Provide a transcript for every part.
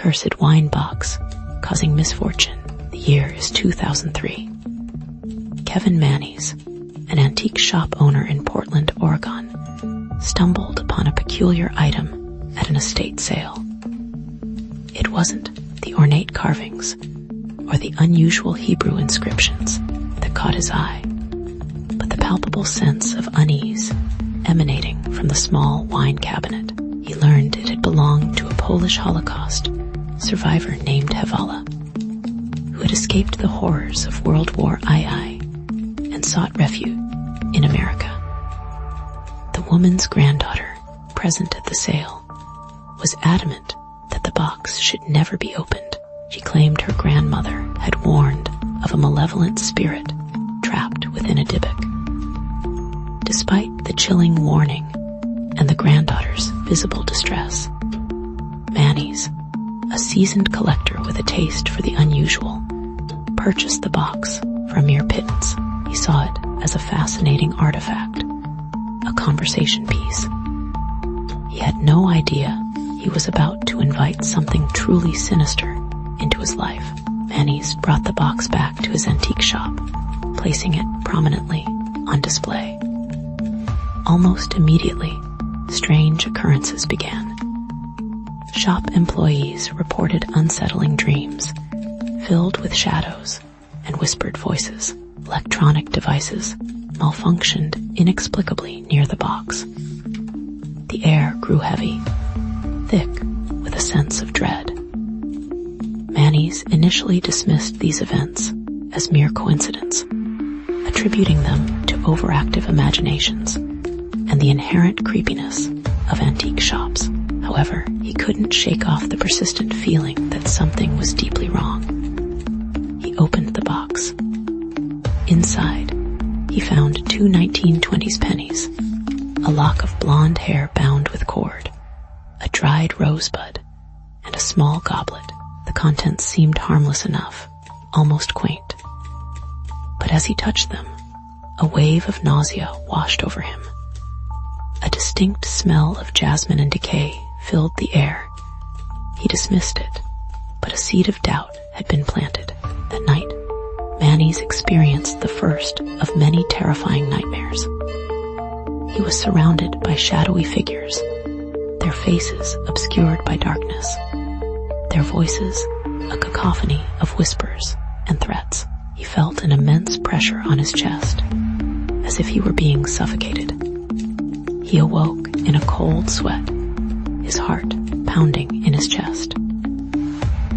Cursed wine box, causing misfortune. The year is 2003. Kevin Mannies, an antique shop owner in Portland, Oregon, stumbled upon a peculiar item at an estate sale. It wasn't the ornate carvings or the unusual Hebrew inscriptions that caught his eye, but the palpable sense of unease emanating from the small wine cabinet. He learned it had belonged to a Polish Holocaust survivor named Hevala, who had escaped the horrors of World War II and sought refuge in America. The woman's granddaughter, present at the sale, was adamant that the box should never be opened. She claimed her grandmother had warned of a malevolent spirit trapped within a Dybbuk. Despite the chilling warning and the granddaughter's visible distress, Mannies, a seasoned collector with a taste for the unusual, purchased the box for a mere pittance. He saw it as a fascinating artifact, a conversation piece. He had no idea he was about to invite something truly sinister into his life. Mannies brought the box back to his antique shop, placing it prominently on display. Almost immediately, strange occurrences began. Shop employees reported unsettling dreams, filled with shadows and whispered voices. Electronic devices malfunctioned inexplicably near the box. The air grew heavy, thick with a sense of dread. Mannies initially dismissed these events as mere coincidence, attributing them to overactive imaginations and the inherent creepiness of antique shops. However, he couldn't shake off the persistent feeling that something was deeply wrong. He opened the box. Inside, he found two 1920s pennies, a lock of blonde hair bound with cord, a dried rosebud, and a small goblet. The contents seemed harmless enough, almost quaint. But as he touched them, a wave of nausea washed over him. A distinct smell of jasmine and decay filled the air. He dismissed it, but a seed of doubt had been planted. That night, Mannies experienced the first of many terrifying nightmares. He was surrounded by shadowy figures, their faces obscured by darkness, their voices a cacophony of whispers and threats. He felt an immense pressure on his chest, as if he were being suffocated. He awoke in a cold sweat, his heart pounding in his chest.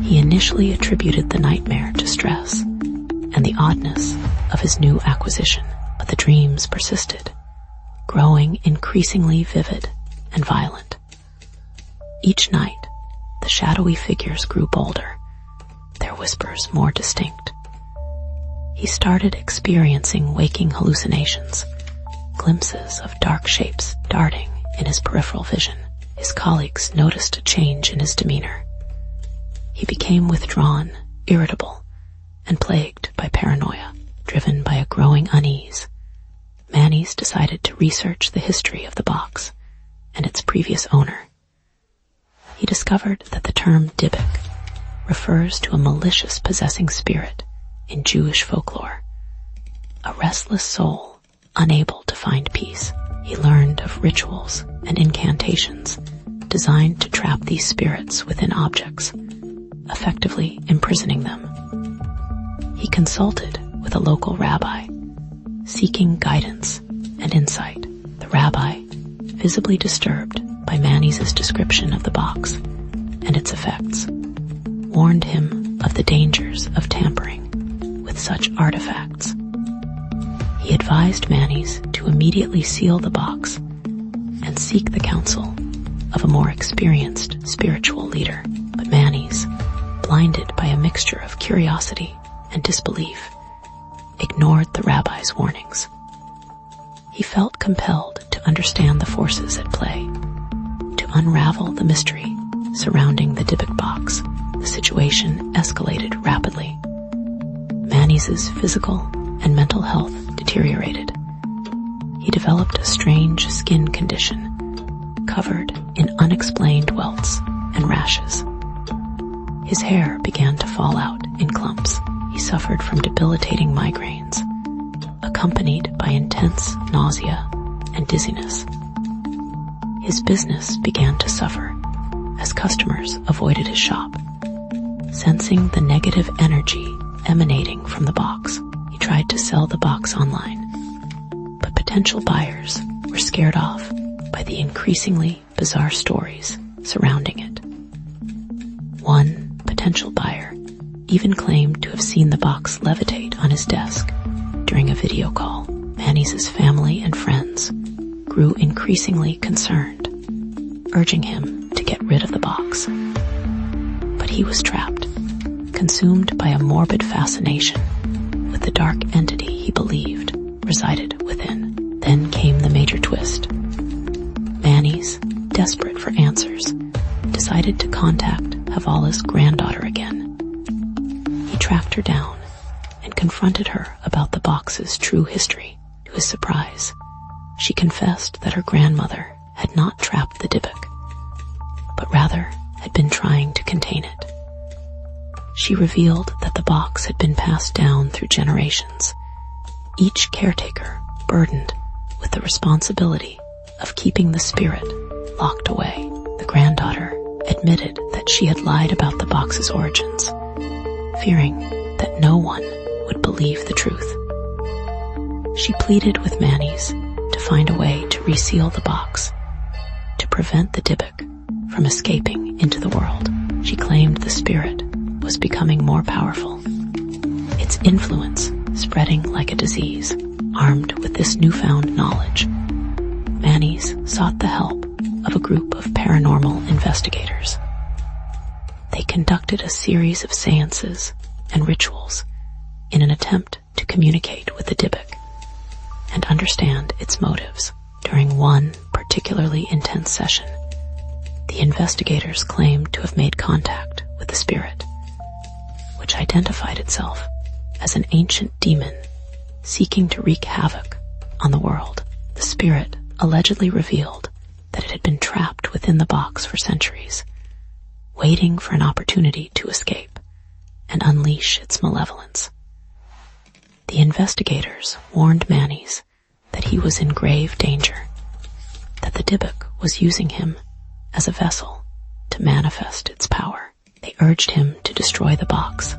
He initially attributed the nightmare to stress and the oddness of his new acquisition, but the dreams persisted, growing increasingly vivid and violent. Each night, the shadowy figures grew bolder, their whispers more distinct. He started experiencing waking hallucinations, glimpses of dark shapes darting in his peripheral vision. His colleagues noticed a change in his demeanor. He became withdrawn, irritable, and plagued by paranoia. Driven by a growing unease, Mannies decided to research the history of the box and its previous owner. He discovered that the term Dybbuk refers to a malicious possessing spirit in Jewish folklore, a restless soul unable to find peace. He learned of rituals and incantations designed to trap these spirits within objects, effectively imprisoning them. He consulted with a local rabbi, seeking guidance and insight. The rabbi, visibly disturbed by Mannies' description of the box and its effects, warned him of the dangers of tampering with such artifacts. He advised Mannies to immediately seal the box and seek the counsel of a more experienced spiritual leader. But Mannies, blinded by a mixture of curiosity and disbelief, ignored the rabbi's warnings. He felt compelled to understand the forces at play, to unravel the mystery surrounding the Dybbuk box. The situation escalated rapidly. Mannies' physical and mental health deteriorated. He developed a strange skin condition, covered in unexplained welts and rashes. His hair began to fall out in clumps. He suffered from debilitating migraines, accompanied by intense nausea and dizziness. His business began to suffer as customers avoided his shop. Sensing the negative energy emanating from the box, he tried to sell the box online, but potential buyers were scared off by the increasingly bizarre stories surrounding it. One potential buyer even claimed to have seen the box levitate on his desk during a video call. Manny's family and friends grew increasingly concerned, urging him to get rid of the box. But he was trapped, consumed by a morbid fascination with the dark entity he believed resided within. Then came the major twist. Manny's, desperate for answers, decided to contact Havala's granddaughter again. He tracked her down and confronted her about the box's true history. To his surprise, she confessed that her grandmother had not trapped the Dybbuk, but rather had been trying to contain it. She revealed that the box had been passed down through generations, each caretaker burdened with the responsibility of keeping the spirit locked away. The granddaughter admitted that she had lied about the box's origins, fearing that no one would believe the truth. She pleaded with Manny's to find a way to reseal the box, to prevent the Dybbuk from escaping into the world. She claimed the spirit was becoming more powerful, its influence spreading like a disease. Armed with this newfound knowledge, Manny's sought the help of a group of paranormal investigators. They conducted a series of seances and rituals in an attempt to communicate with the Dybbuk and understand its motives. During one particularly intense session, the investigators claimed to have made contact with the spirit, which identified itself as an ancient demon seeking to wreak havoc on the world. The spirit allegedly revealed that it had been trapped within the box for centuries, waiting for an opportunity to escape and unleash its malevolence. The investigators warned Manny's that he was in grave danger, that the Dybbuk was using him as a vessel to manifest its power. They urged him to destroy the box,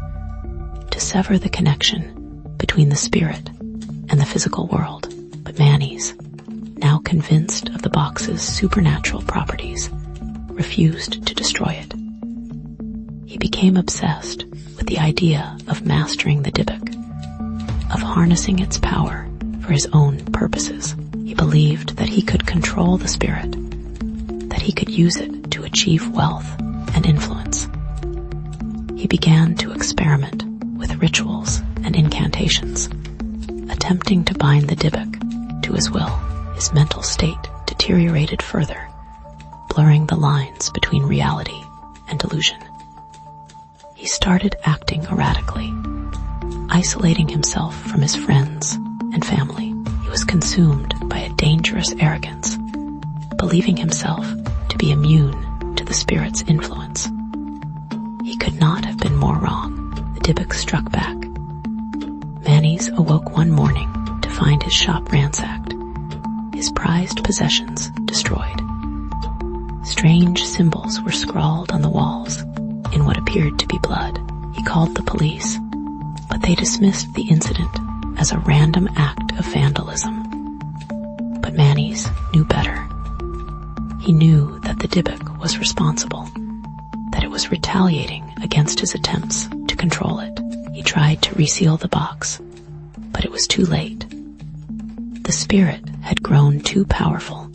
to sever the connection between the spirit and the physical world. But Manny's, now convinced of the box's supernatural properties, refused to destroy it. He became obsessed with the idea of mastering the Dybbuk, of harnessing its power for his own purposes. He believed that he could control the spirit, that he could use it to achieve wealth and influence. He began to experiment with rituals and incantations, attempting to bind the Dybbuk to his will. His mental state deteriorated further, blurring the lines between reality and delusion. He started acting erratically, isolating himself from his friends and family. He was consumed by a dangerous arrogance, believing himself to be immune to the spirit's influence. He could not have been more wrong. The Dybbuk struck back. Manny's awoke one morning to find his shop ransacked, his prized possessions destroyed. Strange symbols were scrawled on the walls in what appeared to be blood. He called the police, but they dismissed the incident as a random act of vandalism. But Manny's knew better. He knew that the Dybbuk was responsible, that it was retaliating against his attempts to control it. He tried to reseal the box, but it was too late. The spirit had grown too powerful,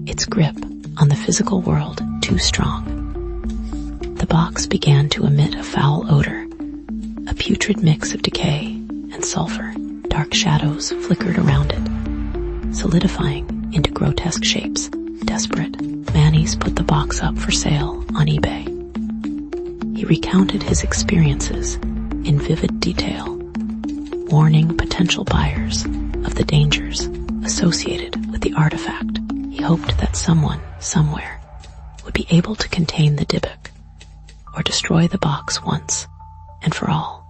its grip on the physical world too strong. The box began to emit a foul odor, a putrid mix of decay and sulfur. Dark shadows flickered around it, solidifying into grotesque shapes. Desperate, Manny's put the box up for sale on eBay. He recounted his experiences in vivid detail, warning potential buyers of the dangers associated with the artifact. He hoped that someone, somewhere, would be able to contain the Dybbuk, or destroy the box once and for all.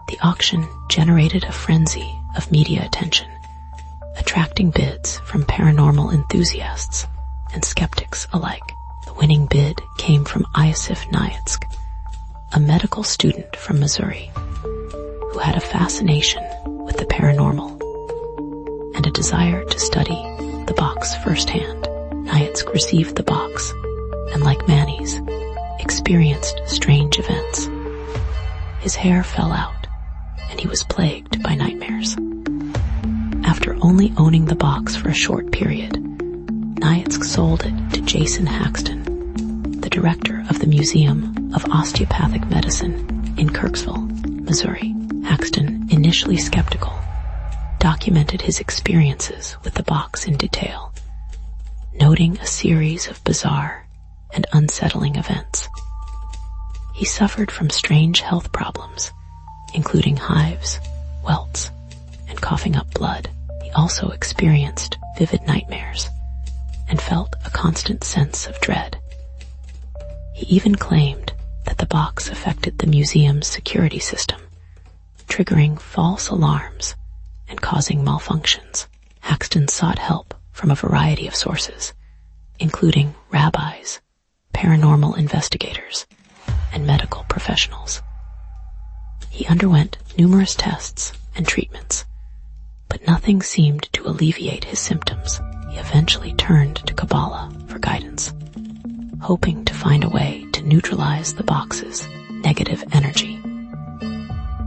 The auction generated a frenzy of media attention, attracting bids from paranormal enthusiasts and skeptics alike. The winning bid came from Iosif Nietsk, a medical student from Missouri who had a fascination with the paranormal and a desire to study the box firsthand. Nietsk received the box and, like Manny's, experienced strange events. His hair fell out and he was plagued by nightmares. After only owning the box for a short period, Nietsk sold it to Jason Haxton, the director of the Museum of Osteopathic Medicine in Kirksville, Missouri. Haxton, initially skeptical, documented his experiences with the box in detail, noting a series of bizarre and unsettling events. He suffered from strange health problems, including hives, welts, and coughing up blood. He also experienced vivid nightmares and felt a constant sense of dread. He even claimed that the box affected the museum's security system, triggering false alarms and causing malfunctions. Haxton sought help from a variety of sources, including rabbis, paranormal investigators, and medical professionals. He underwent numerous tests and treatments, but nothing seemed to alleviate his symptoms. He eventually turned to Kabbalah for guidance, hoping to find a way to neutralize the box's negative energy.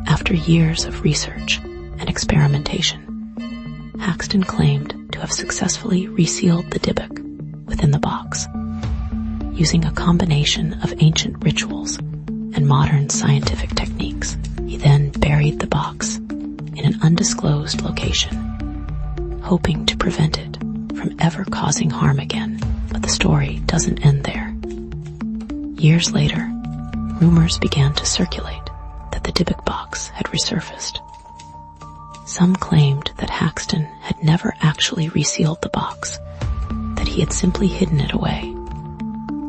After years of research and experimentation, Haxton claimed to have successfully resealed the Dybbuk within the box, using a combination of ancient rituals and modern scientific techniques. He then buried the box in an undisclosed location, hoping to prevent it from ever causing harm again. But the story doesn't end there. Years later, rumors began to circulate that the Dybbuk box had resurfaced. Some claimed that Haxton had never actually resealed the box, that he had simply hidden it away,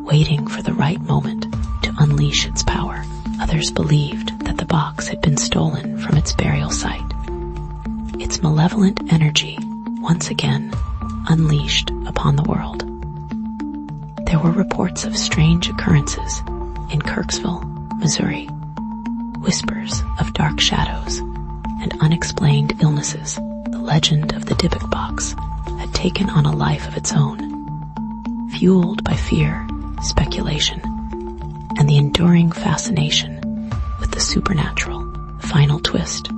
waiting for the right moment to unleash its power. Others believed that the box had been stolen from its burial site, its malevolent energy once again unleashed upon the world. There were reports of strange occurrences in Kirksville, Missouri, whispers of dark shadows and unexplained illnesses. The legend of the Dybbuk box had taken on a life of its own, fueled by fear, speculation, and the enduring fascination with the supernatural. The final twist: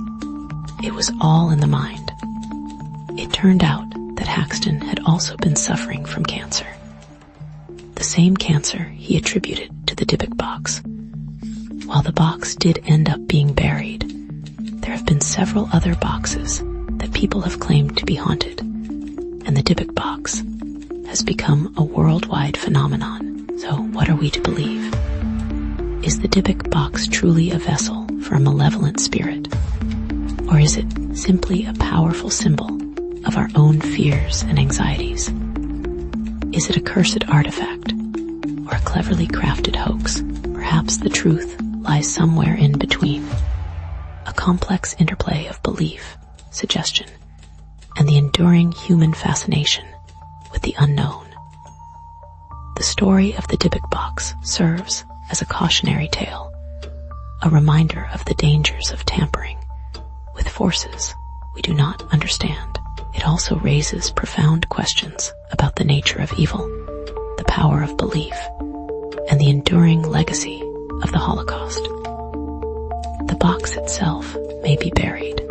it was all in the mind. It turned out that Haxton had also been suffering from cancer, the same cancer he attributed to the Dybbuk box. While the box did end up being buried, there have been several other boxes that people have claimed to be haunted, and the Dybbuk box has become a worldwide phenomenon. So what are we to believe? Is the Dybbuk box truly a vessel for a malevolent spirit? Or is it simply a powerful symbol of our own fears and anxieties? Is it a cursed artifact or a cleverly crafted hoax? Perhaps the truth lies somewhere in between, a complex interplay of belief, suggestion, and the enduring human fascination with the unknown. The story of the Dybbuk box serves as a cautionary tale, a reminder of the dangers of tampering with forces we do not understand. It also raises profound questions about the nature of evil, the power of belief, and the enduring legacy of the Holocaust. The box itself may be buried,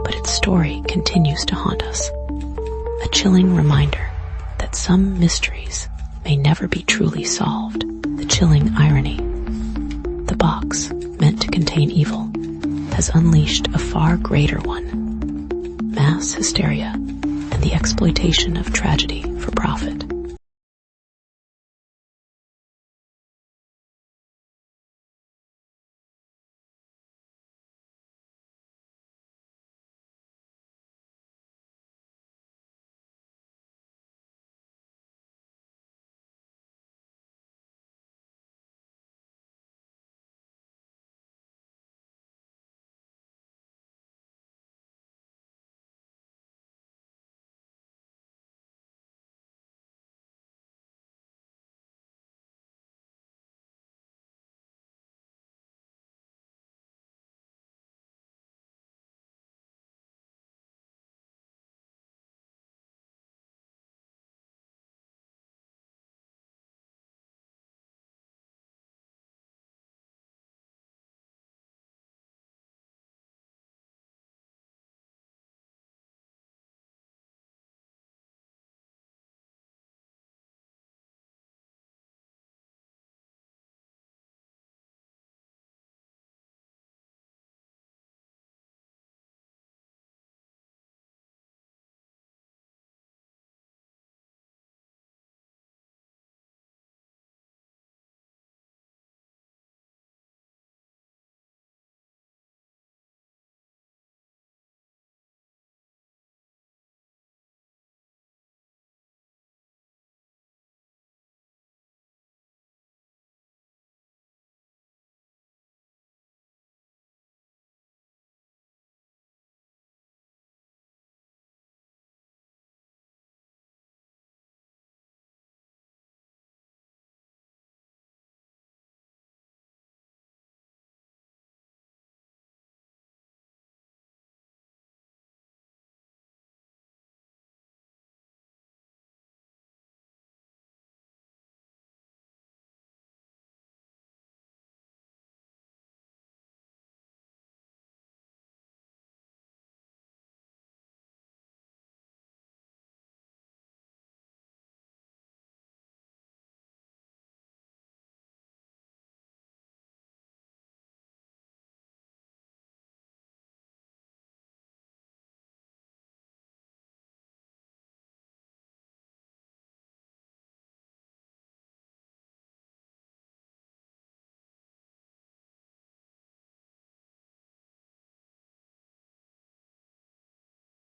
but its story continues to haunt us, a chilling reminder that some mysteries may never be truly solved. The chilling irony: the box, meant to contain evil, has unleashed a far greater one: mass hysteria and the exploitation of tragedy for profit.